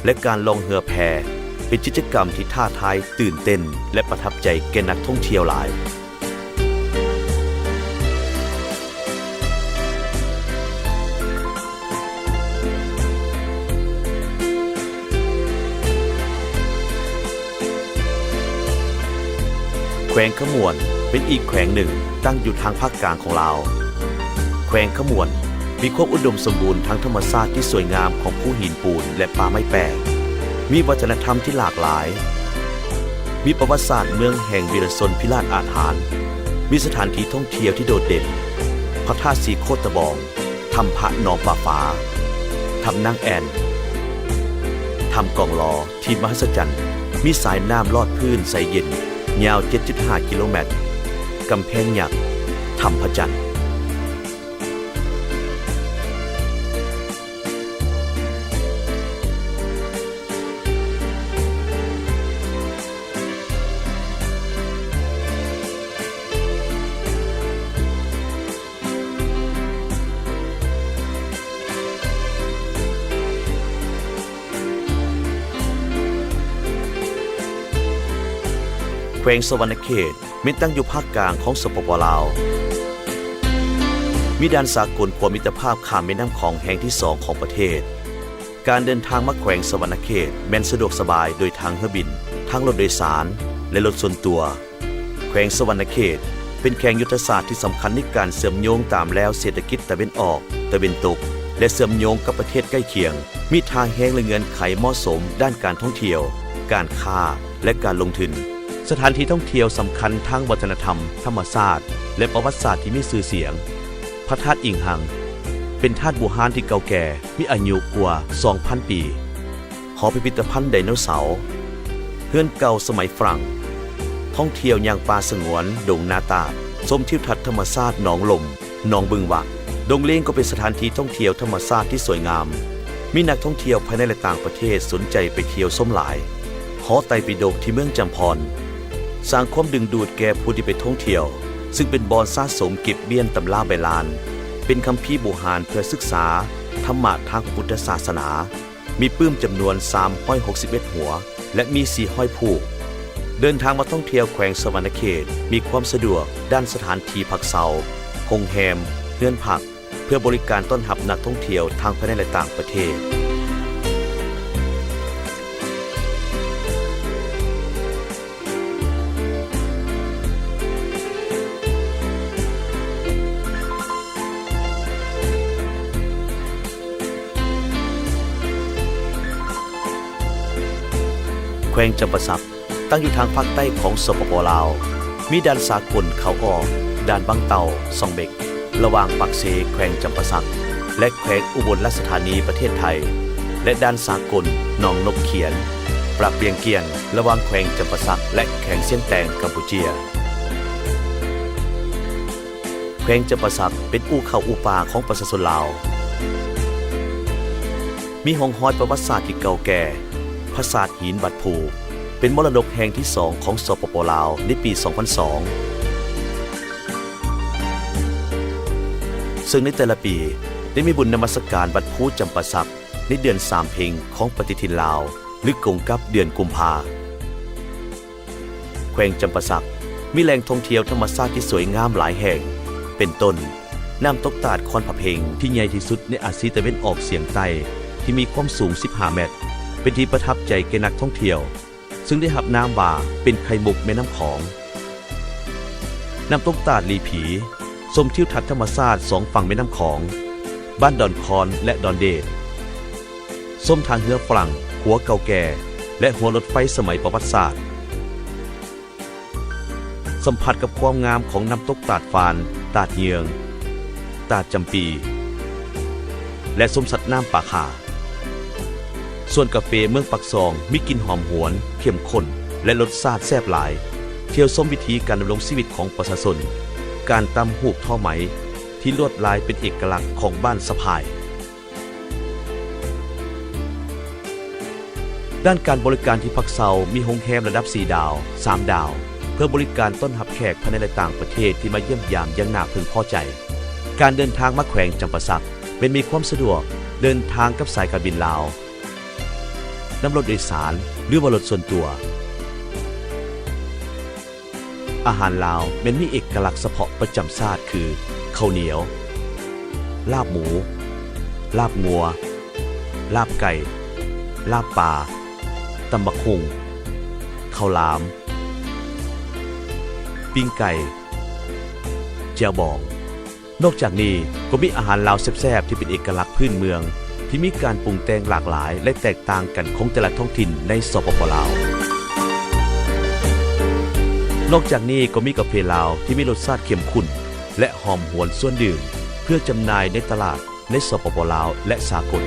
และการล่องเรือแพเป็นกิจกรรมที่ท้าทายตื่นเต้นและประทับใจแก่นักท่องเที่ยวหลายแขวงขมวนเป็นอีกแขวงหนึ่งตั้งอยู่ทางภาคกลางของลาวแขวงขมวนมีความอุดมสมบูรณ์ทั้งธรรมชาติที่สวยงามของภูหินปูนและป่าไม้แปรมีวัฒนธรรมที่หลากหลายมีประวัติศาสตร์เมืองแห่งวีรชนพิราชอาถรรพ์มีสถานที่ท่องเที่ยวที่โดดเด่นพระธาตุสีโคตรบองถ้ำพระหนองป่าฟ้าถ้ำนางแอ่นถ้ำกองลอที่มหัศจรรย์มีสายน้ำลอดพื้นใสเย็นยาว 7.5 กิโลเมตรกำแพงยักษ์ถ้ำพระจันทร์แขวงสวรรณเขตมีตั้งอยู่ภาคกลางของสปป.ลาวมีด่านสากลความมิตรภาพข้ามแม่น้ำของแห่งที่2ของประเทศการเดินทางมาแขวงสวรรณเขตแม้นสะดวกสบายโดยทางเรือบินทางรถโดยสารและรถส่วนตัวแขวงสวรรณเขตเป็นแขวงยุทธศาสตร์ที่สำคัญในการเชื่อมโยงตามแนวเศรษฐกิจตะวันออกตะวันตกและเชื่อมโยงกับประเทศใกล้เคียงมีทางแห้งและเงื่อนไขเหมาะสมด้านการท่องเที่ยวการค้าและการลงทุนสถานที่ท่องเที่ยวสำคัญทางวัฒนธรรมธรรมชาติและประวัติศาสตร์ที่มีชื่อเสียงพระธาตุอิงหังเป็นธาตุโบราณที่เก่าแก่มีอายุกว่า 2,000 ปีหอพิพิธภัณฑ์ไดโนเสาร์เรือนเก่าสมัยฝรั่งท่องเที่ยวอย่างป่าสงวนดงนาตาชมทิวทัศน์ธรรมชาติหนองลมหนองบึงหวักดงเล้งก็เป็นสถานที่ท่องเที่ยวธรรมชาติที่สวยงามมีนักท่องเที่ยวภายในและต่างประเทศสนใจไปเที่ยวชมหลายหอไตรปิฎกที่เมืองจำพรสร้างความดึงดูดแก่ผู้ที่ไปท่องเที่ยวซึ่งเป็นบ่อสะสมเก็บเบี้ยนตำราใบลานเป็นคัมภีร์โบราณเพื่อศึกษาธรรมะทางพุทธศาสนามีปื้มจำนวน361หัวและมี400ผูกเดินทางมาท่องเที่ยวแขวงสวรรณเขตมีความสะดวกด้านสถานที่พักเซาโรงแรมเรือนพักเพื่อบริการต้อนรับนักท่องเที่ยวทางภายในและต่างประเทศแขวงจำปาสักตั้งอยู่ทางภาคใต้ของสปป.ลาวมีด่านสากลเขาออกด่านบางเต่าซองเบกระหว่างปากเซแขวงจำปาสักและแขวงอุบลราชธานีประเทศไทยและด่านสากลหนองนกเขียนปรับเปียงเกียนระหว่างแขวงจำปาสักและแขวงเซียนแตงกัมพูเชียแขวงจำปาสักเป็นอู่เข้าอู่ป่าของประชาชนลาวมีห้องห้อยประวัติศาสตร์ที่เก่าแก่ปราสาทหินบัดภูเป็นมรดกแห่งที่2ของสปป.ลาวในปี 2002 ซึ่งในแต่ละปีได้มีบุญนมัสการบัดภูจำปาสักในเดือน3เพ็งของปฏิทินลาวหรือกงกับเดือนกุมภาแขวงจำปาสักมีแหล่งท่องเที่ยวธรรมชาติที่สวยงามหลายแห่งเป็นต้นน้ำตกตาดคอนผาเพงที่ใหญ่ที่สุดในอาเซียนตะวันออกเฉียงใต้ที่มีความสูง15เมตรเป็นที่ประทับใจแก่นักท่องเที่ยวซึ่งได้รับนามว่าเป็นไข่มุกแม่น้ำของน้ำตกตาดลีผีชมทิวทัศน์ธรรมชาติ2ฝั่งแม่น้ำของบ้านดอนคอนและดอนเดชส้มทางเรือฝรั่งหัวเก่าแก่และหัวรถไฟสมัยประวัติศาสตร์สัมผัสกับความงามของน้ำตกตาดฟานตาดเยืองตาดจำปีและสมสัตว์น้ำป่าขาส่วนกาแฟเมืองปักซองมีกลิ่นหอมหวนเข้มข้นและรสชาติแซ่บหลายเที่ยวชมวิธีการดำรงชีวิตของประชาชนการตำหูกท่อไหมที่ลวดลายเป็นเอกลักษณ์ของบ้านสะพายด้านการบริการที่พักเซามีโรงแรมระดับ4ดาว3ดาวเพื่อบริการต้อนรับแขกภายในและต่างประเทศที่มาเยี่ยมยามอย่างน่าพึงพอใจการเดินทางมาแขวงจำปาสักเป็นมีความสะดวกเดินทางกับสายการบินลาว น้ำรถโดยสารหรือว่ารถส่วนตัวอาหารลาวแม้นมีเอกลักษณ์เฉพาะประจำชาติคือข้าวเหนียวลาบหมูลาบงัวลาบไก่ลาบปลาตำบักหุ่งข้าวหลามปิ้งไก่เจียวบองนอกจากนี้ก็มีอาหารลาวแซ่บๆที่เป็นเอกลักษณ์พื้นเมืองที่มีการปรุงแต่งหลากหลายและแตกต่างกันของแต่ละท้องถิ่นในสปป.ลาวนอกจากนี้ก็มีกาแฟลาวที่มีรสชาติเข้มข้นและหอมหวนส่วนดื่มเพื่อจำหน่ายในตลาดในสปป.ลาวและสากล